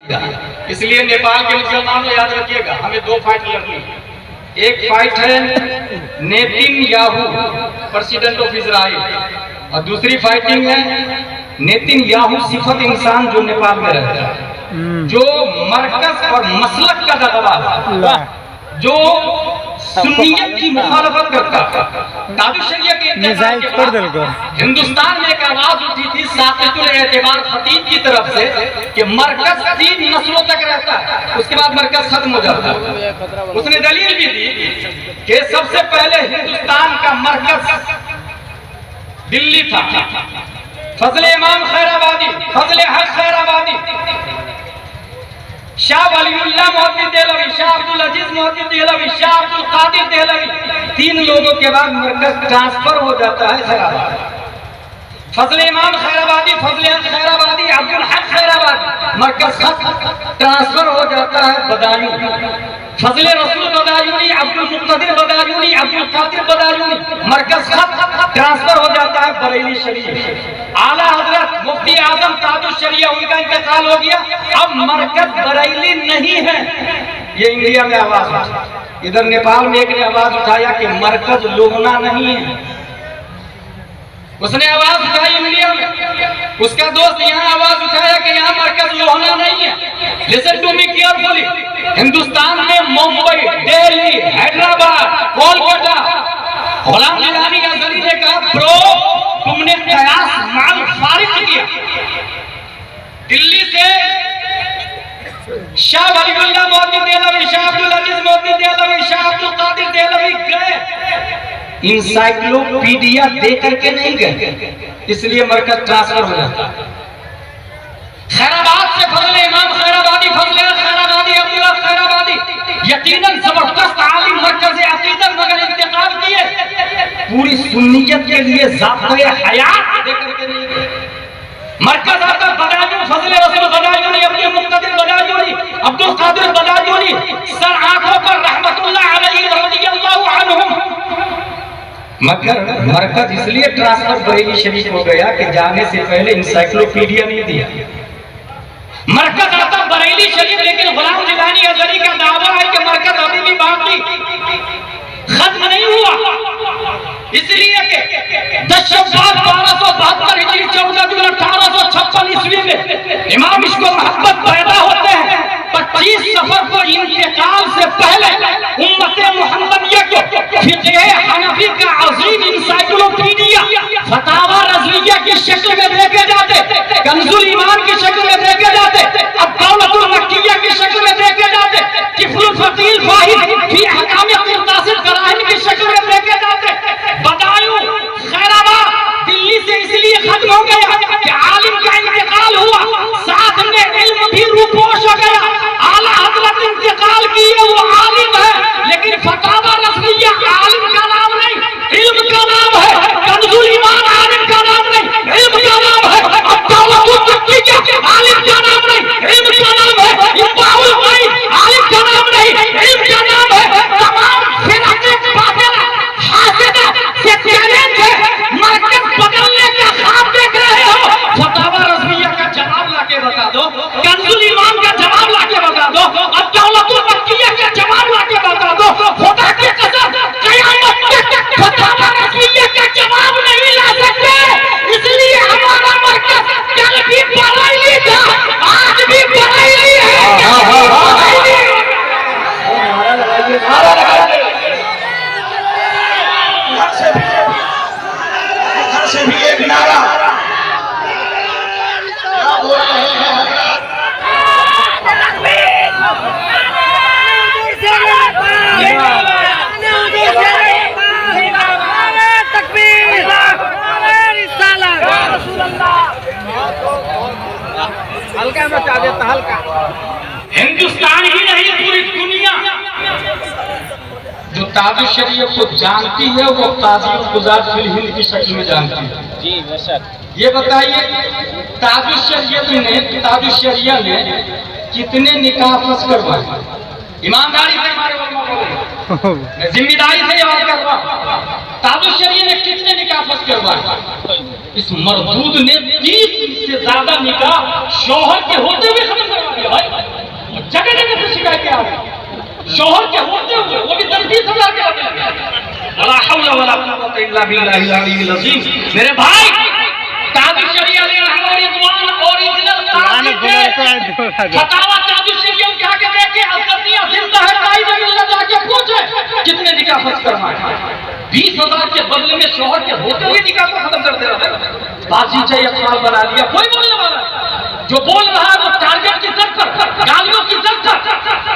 इसलिए नेपाल के मुसलमानों याद रखिएगा, हमें दो फाइट लड़नी है। एक फाइट है नेतन्याहू प्रेसिडेंट ऑफ इजराइल, और दूसरी फाइटिंग है नेतन्याहू सिफत इंसान जो नेपाल में रहता है, जो मरकज और मसलक का दबदबा, जो सुन्नियत की मुखालफत करता है। ताजु शरिया के इंतकाल के बाद हिंदुस्तान में एक आवाज उठी थी साक़ितुल एतबार खतीब की तरफ से कि मरकज 3 नस्लों तक रहता है, उसके बाद मरकज खत्म हो जाता है। उसने दलील भी दी कि सबसे पहले हिंदुस्तान का मरकज दिल्ली था। फजले इमाम खैराबादी, फजले हक खैराबादी, शाह वलीउल्लाह मोहद्दिद देहलवी, शाह अब्दुल अजीज मोहद्दिद देहलवी, शाह अब्दुल कादिर देहलवी, 3 लोगों के बाद मरकज ट्रांसफर हो जाता है खैराबाद। फजले इमाम खैराबादी, फजले हक खैराबादी, अब्दुल हक खैराबादी, मरकज ट्रांसफर हो जाता है बदायूं। फजले रसूल बदायूनी, अब्दुल मुक्तदिर बदायूनी, अब्दुल कादिर बदायूनी, मरकज ट्रांसफर हो जाता है बरेली शरीफ। आला हजरत मुफ्ती आजम ताजुल शरिया, उनका इंतकाल हो गया, अब मरकज बरेली नहीं है। ये इंडिया में आवाज उठी। इधर नेपाल में एक ने आवाज उठाया कि मरकज लोहना नहीं है, उसने आवाज उठाई इंडिया में। उसका दोस्त यहाँ आवाज उठाया कि यहाँ मरकज लोहना नहीं है। Listen to me carefully, Hindustan में मुंबई, दिल्ली, हैदराबाद, कोलकाता, गुलाम जिलानी अजहरी ने कहा ब्रो तुमने कयास माल फारिग किया। दिल्ली से शाह वलीउल्लाह मोहद्दिद देहलवी, शाह अब्दुल अजीज मोहद्दिद देहलवी, शाह अब्दुल कादिर देहलवी गए, इंसाइक्लोपीडिया दे करके नहीं गए, इसलिए मरकज ट्रांसफर हो जाता है। खैराबाद से फजले इमाम खैराबादी, फजले खैराबादी, अब्दुल्ला खैराबादी यकीनन जबरदस्त आलिम मरकज अकीदत मगर इंतकाल किए, पूरी सुन्नियत के लिए ज़ाब्ते हयात देकर के नहीं गए। मरकज आता बदायूं, फजले रसूल बदायूनी, अब्दुल मुक्तदिर बदायूनी, अब्दुल कादिर बदायूनी, सर आंखों पर रहमतुल्लाह अलैहि रज़ियल्लाहु अन्हुम। मगर मरकज इसलिए ट्रांसफर बरेली शरीफ हो गया कि जाने से पहले इंसाइक्लोपीडिया नहीं दिया। मरकज आता बरेली शरीफ, लेकिन गुलाम जिलानी अजहरी का दावा है कि मरकज अभी भी बाकी खत्म नहीं हुआ, इसलिए कि 10 शव्वाल 1272 हिजरी 14 जून 1856 ईस्वी में इमाम इसको मोहब्बत पैदा होते हैं। 25 सफर को इंतकाल से पहले उम्मते मुहम्मदिया को फिक़्ह हनफी का अजीम इंसाइक्लोपीडिया फतावा रज़विया की शक्ल में देखे जाते, कंजुल ईमान की शक्ल में देखे जाते, अद-दौलतुल मक्किया की शक्ल में देखे जाते, किफ़लुल फ़क़ीह फ़ाहिद फी अहकाम क़िरतासिल क़राइन की शक्ल में देखे जाते। बदायूं, खैराबाद, दिल्ली से इसलिए खत्म हो गया कि आलिम का इंतकाल हुआ, साथ में इल्म भी रूपोश हो गया। आला हज़रत इंतकाल किए, वो आलिम है, लेकिन फतावा रज़विया आलिम का नाम नहीं, इल्म का नाम है। कंजुल ईमान आलिम का नाम नहीं, इल्म का नाम है। अद-दौलतुल मक्किया आलिम का नाम नहीं, इल्म का नाम है। इब्बाउल गैब आलिम का नाम नहीं, इल्म का नाम है। तमाम फिरक़े बातिला हासिदा से चैलेंज है, मरकज बदलने का ख्वाब देख रहे हो, फतावा रज़विया का जवाब लाके बता दो, कंजुल ईमान का जवाब लाके बता दो, अद-दौलतुल मक्किया का जवाब लाके बता दो। खुदा की कसम क़यामत तक फतावा रज़विया का जवाब नहीं ला सकते, इसलिए हमारा मरकज कल भी बरेली था, आज भी बरेली है। से भी एक नारा क्या बोल रहे हैं हल्का मचा देता, हल्का। हिंदुस्तान ही नहीं पूरी दुनिया जो ताजुल शरिया को जानती है वो ताजुल गुजार फिल हिंद की शक्ल में जानती है। जी बेशक। ये बताइए ताजुल शरिया ने कितने निकाह फस करवाए? ईमानदारी से हमारे मैं जिम्मेदारी से जवाब कर रहा हूं। ताजुल शरिया ने कितने निकाह फस करवाए? इस मरदूद ने 30 से ज्यादा निकाह शौहर के होते हुए खत्म करवा दिया भाई। शोहर के होते हुए वो भी 10-20 हजार के वला हौला वला कुव्वता इल्ला बिल्लाहिल अलील अज़ीम। मेरे भाई कादी शरिया ने हमारी जुबान ओरिजिनल कादी थे फतावा कादी शरिया उठा के देखे असदिया जिंदा है कायदे मिल्लत जाके पूछे कितने निकाह फस करवाए 20,000 के बदले में शोहर के होते हुए निकाह को खत्म कर दे रहा है। बाजी चाहिए अखबार बना लिया कोई बोलने वाला जो बोल रहा है वो टारगेट की जद पर गालियों की जद पर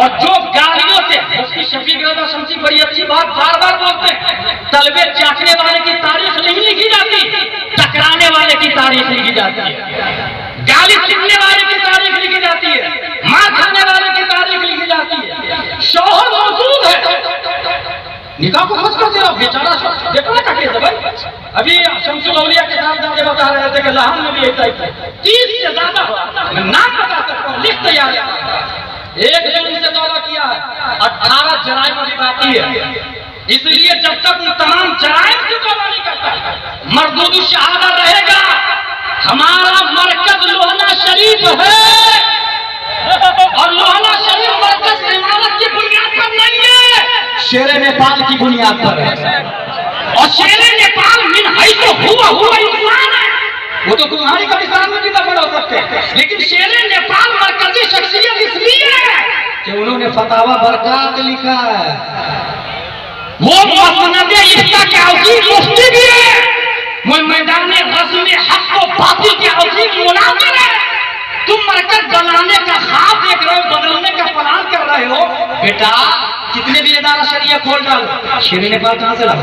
और जो गालियों से उसकी शफीक रज़ा शमसी बड़ी अच्छी बात बार बार बोलते हैं तलबे चाटने वाले की तारीख नहीं लिखी जाती टकराने वाले की तारीख लिखी जाती है गाली सुनने वाले की तारीख लिखी जाती है मार खाने वाले की तारीख लिखी जाती है। शौहर मौजूद है निकाह को फंस कर दिया बेचारा देखो ना केस है भाई। अभी शमसुल औलिया के साथ जाके बता रहे थे कि लाहौर में भी ऐसा ही 30 से ज्यादा मैं नाम बता सकता हूँ लिख तैयार है एक जन से तौबा किया है 18 जराइम अभी बाकी है। इसलिए जब तक उन तमाम जराइम से तौबा नहीं करता मरदूद शहादा रहेगा। हमारा मरकज लोहना शरीफ है और लोहना शरीफ मरकज इमारत की बुनियाद पर नहीं है शेरे नेपाल की बुनियाद पर है और शेरे नेपाल मिन है तो हुआ इंसान है वो तो तुम्हारी कब्रिस्तान में भी दफन हो सकते हैं लेकिन शेरे नेपाल मरकजी शख्सियत इसलिए है कि उन्होंने फतावा बरकात लिखा है वो मसनद इफ्ता के अजीम मुफ्ती भी है वो मैदान गज़्व में हक व बातिल के अजीम मुनाज़िर है। तुम मरकज बनाने का ख्वाब देख रहे हो बदलने का प्लान कर रहे हो बेटा कितने भी इदारा शरिया खोल डालो शेरे नेपाल कहां से लाओ।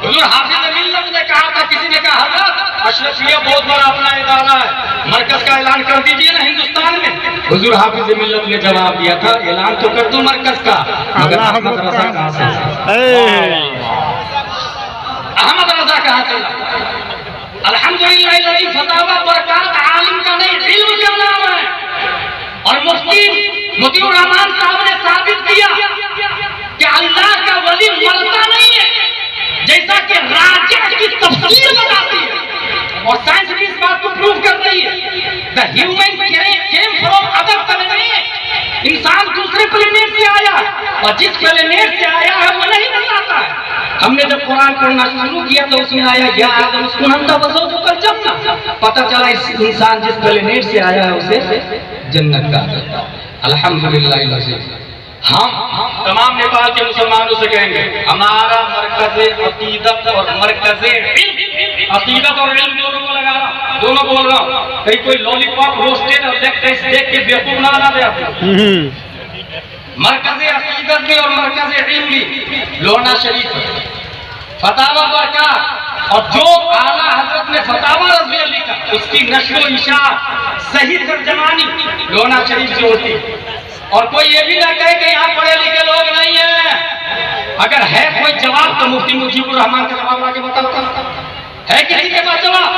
हुजूर हाफिज मिल्लत ने कहा था किसी ने कहा हजरत अशरफिया बहुत बड़ा अपना इदारा है मरकज का ऐलान कर दीजिए ना हिंदुस्तान में। हुजूर हाफिज मिल्लत ने जवाब दिया था ऐलान तो कर दो मरकज का मगर अहमद रजा कहां से अहमद रजा कहां से अल्हम्दुलिल्लाह फतावा बरकात आलिम का नहीं इल्म का नाम है और मुफ्ती मुतीउर रहमान साहब ने साबित किया कि अल्लाह का वली मरता नहीं है जैसा कि राजत की तफसीर बताती है और साइंस भी इस बात को प्रूव कर रही है। The human came from other planet इंसान दूसरे प्लेनेट से आया और जिस प्लेनेट से आया है वो नहीं बताता है। हमने जब कुरान पढ़ना शुरू किया तो उसमें आया या आदम सुनंदा बसो तो कल जन्नत पता चला इस इंसान जिस प्लेनेट से आया है उसे जन्नत का अल्हम्दुलिल्लाह। हम तमाम नेपाल के मुसलमानों से कहेंगे हमारा मरकज अकीदत और मरकज अकीदत और इल्म दोनों को लगा रहा दोनों बोल रहा हूँ कहीं कोई लॉलीपॉप रोस्टेड और देख के बेवकूफ ना बना दे आपको। मरकज अकीदत भी और मरकज इल्म भी लोहना शरीफ फतावा बरकात और जो आला हजरत ने फतावा रज़विया लिखा उसकी नश्र इशा सही तर्जमानी लोहना शरीफ से होती और कोई ये भी ना कहे कि यहाँ पढ़े लिखे लोग नहीं है। अगर है कोई जवाब तो मुफ्ती मुजीबुर रहमान का जवाब आके बताओ है किसी के पास जवाब।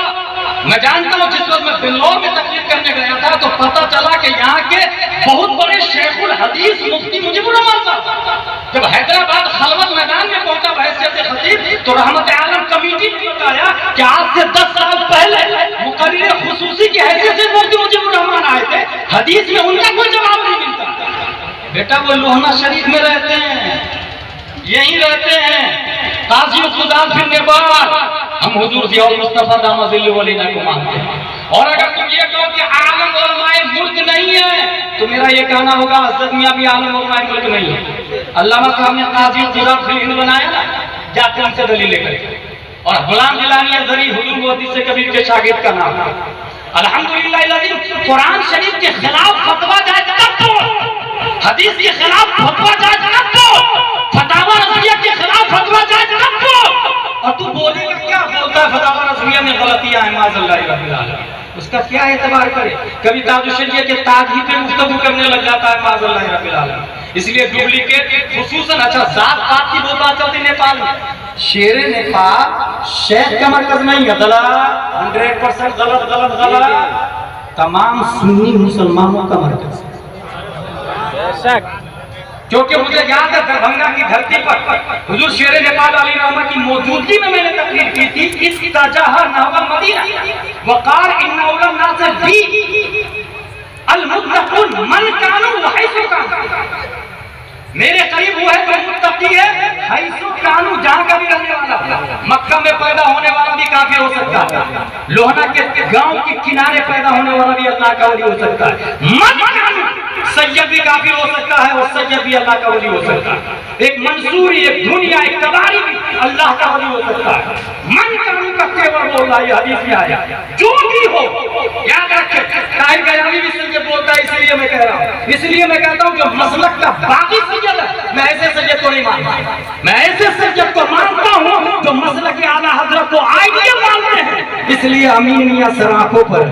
मैं जानता हूँ जिस वक्त मैं बिल्लौर में तकलीफ करने गया था तो पता चला कि यहाँ के बहुत बड़े शेखुल हदीस मुफ्ती मुजीबुर रहमान साहब जब हैदराबाद खलवत मैदान में पहुंचा बहैसियत खतीब तो रहमत आलम कमेटी ने बताया कि आज से 10 साल पहले मुकर्रिर खुसूसी की हैसियत से मुफ्ती मुजीबुर रहमान आए थे हदीस में उनका कोई जवाब नहीं मिलता। बेटा वो लोहना शरीफ में रहते हैं यहीं रहते हैं काजी खुदाल फिर नेपाल हम हुजूर ज़ियाउल मुस्तफा दामजिल्लु वलीना को मानते हैं। और अगर तुम ये कहो कि आलम उलमाए मुल्क नहीं है तो मेरा ये कहना होगा हज़रत मियां भी आलम उलमाए मुल्क नहीं है। अल्लामा साहब ने काजी खुदाल फिर हिंद बनाया ना जाते उनसे दलील लेकर और गुलाम जिलानी अज़हरी हुजूर मोहद्दिस से कबीर के शागिर्द का नाम है। अल्हम्दुलिल्लाह कुरान शरीफ के खिलाफ फतवा जाए तब तो हदीस के खिलाफ फतवा जाए तब तो फतावा रज़विया के खिलाफ फतवा जाए तब तो और तू बोलेगा क्या बोलता है फतावा रज़विया में गलतियां हैं माज़अल्लाह रब्बिल आलमीन उसका क्या एतबार करे। कभी ताजुशरिया के ताज ही पे गुफ्तगू करने लग जाता है माज़अल्लाह रब्बिल आलमीन। इसलिए डुप्लीकेट खुसूसन अच्छा जात पात की बहुत बात चलती नेपाल में शेरे नेपाल शेख का मरकज नहीं है गलत 100% गलत गलत गलत तमाम सुन्नी मुसलमानों का मरकज क्योंकि मुझे याद है दरभंगा की धरती पर हुजूर शेरे नेपाल अली रहमा की मौजूदगी में मैंने तकरीर की थी इस्ताजहा नहवल मदीना वकार इन्ना उलम नास बी अल मुत्तक़ून मन कानू वहैसु कानू, मेरे करीब वो है जो मुत्तकी है, हैसु कानू जहां का भी रहने वाला। मक्का में पैदा होने वाला भी काफिर हो सकता है, लोहना के गांव के किनारे पैदा होने वाला भी अल्लाह का वली हो सकता है। मन कानू सैयद भी काफिर हो सकता है और सैयद भी अल्लाह का वली हो सकता है। एक मंसूरी, एक दुनिया, एक कबारी भी अल्लाह का वली हो सकता है। मन कानू का तेवर बोल रहा है, हदीस में आया। जो भी हो याद रखे, ताहिर गयानी भी सैयद बोलता है, इसलिए मैं कह रहा हूँ, इसलिए मैं कहता हूँ जो मसलक का बाकी सैयद है, मैं ऐसे सैयद को नहीं मानता। मैं ऐसे सैयद को मानता हूँ जो मसलक आला हजरत को आइडियल मानते हैं। इसलिए अमीन मियां सराखों पर,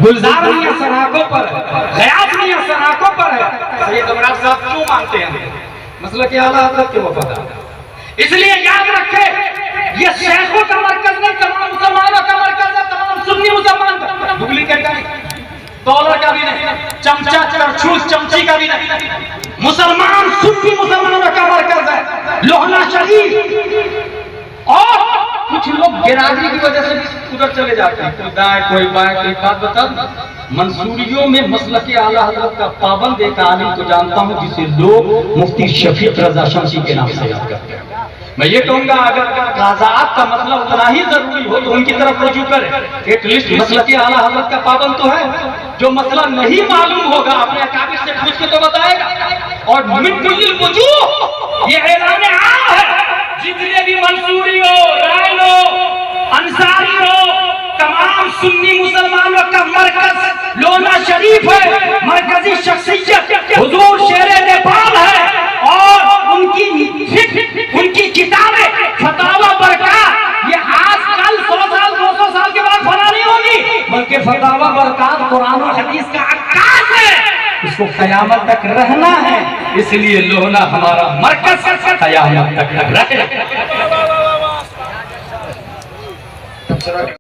गुलजार मियां सराखों पर, गयास मियां सराखों पर है। सैयद इमरान साहब क्यों मानते हैं? मसलक आला हजरत के वफादार। इसलिए याद रखे, ये शेखों का मरकज नहीं, तमाम मुसलमानों का मरकज है, तमाम सुन्नी मुसलमान का, डुप्लीकेट का नहीं, डॉलर का भी नहीं, चमचा करछूल चमची का भी नहीं, मुसलमान सुन्नी मुसलमानों का मरकज है, लोहना शरीफ। और कुछ लोग गिरावरी की वजह से भी उधर चले जाते हैं, कोई दाएं कोई बाएं। कोई बात बता, मंसूरियों में मसलक आला हजरत का पाबंद एक आलिम को जानता हूं जिसे लोग मुफ्ती शफीक रजा शमसी के नाम से याद करते हैं। मैं ये कहूंगा, अगर काज़ात का मसला उतना ही जरूरी हो तो उनकी तरफ रुजू करें। एटलीस्ट मसलक आला हजरत का पाबंद तो है। जो मसला नहीं मालूम होगा अपने अकाबिर से पूछ के तो बताएगा। और मिन कुल्लिल वजूह ये ऐलान आम है, जितने भी मंसूरी हो, रायलो, अंसारी हो, तमाम सुन्नी मुसलमानों का मरकज लोहना शरीफ है, मरकजी शख्सियत हुजूर शेरे नेपाल है। और उनकी किताबें फतावा बरकात ये आजकल 100 साल 200 साल के बाद फना नहीं होगी, बल्कि फतावा बरकात कुरान और हदीस का आकाश है, उसको कयामत तक रहना है। इसलिए लोहना हमारा मरकज कयामत तक रहे।